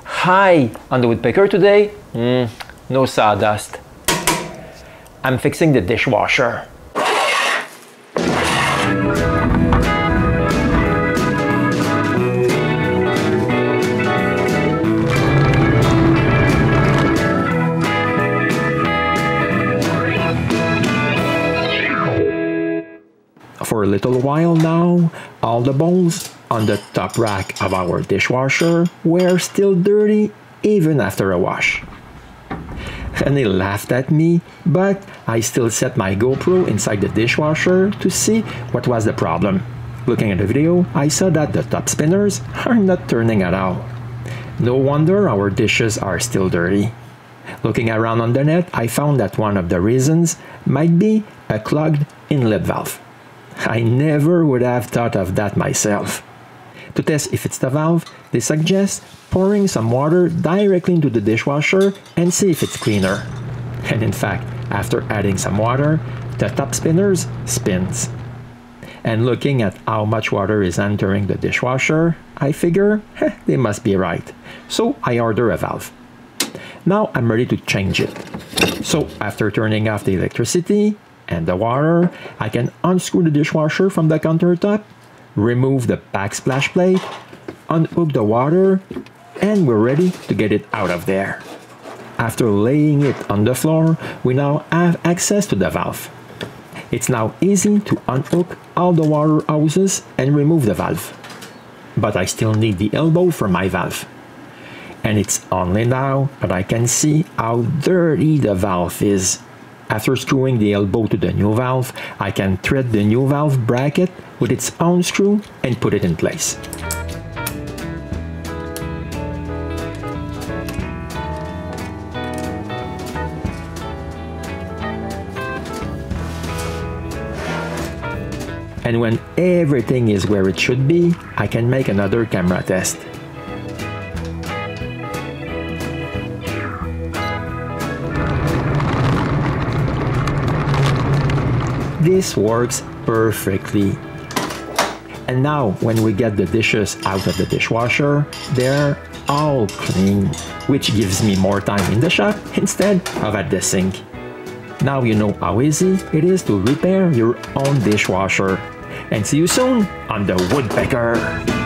Hi, on the Woodpecker today? No sawdust. I'm fixing the dishwasher. For a little while now, all the bowls on the top rack of our dishwasher were still dirty even after a wash. And they laughed at me, but I still set my GoPro inside the dishwasher to see what was the problem. Looking at the video, I saw that the top spinners are not turning at all. No wonder our dishes are still dirty. Looking around on the net, I found that one of the reasons might be a clogged inlet valve. I never would have thought of that myself. To test if it's the valve, they suggest pouring some water directly into the dishwasher and see if it's cleaner. And in fact, after adding some water, the top spinners spins. And looking at how much water is entering the dishwasher, I figure they must be right. So I order a valve. Now I'm ready to change it. So after turning off the electricity and the water, I can unscrew the dishwasher from the countertop, remove the backsplash plate, unhook the water, and we're ready to get it out of there. After laying it on the floor, we now have access to the valve. It's now easy to unhook all the water hoses and remove the valve. But I still need the elbow for my valve. And it's only now that I can see how dirty the valve is. After screwing the elbow to the new valve, I can thread the new valve bracket with its own screw and put it in place. And when everything is where it should be, I can make another camera test. This works perfectly. And now when we get the dishes out of the dishwasher, they're all clean, which gives me more time in the shop instead of at the sink. Now you know how easy it is to repair your own dishwasher. And see you soon on the Woodpecker.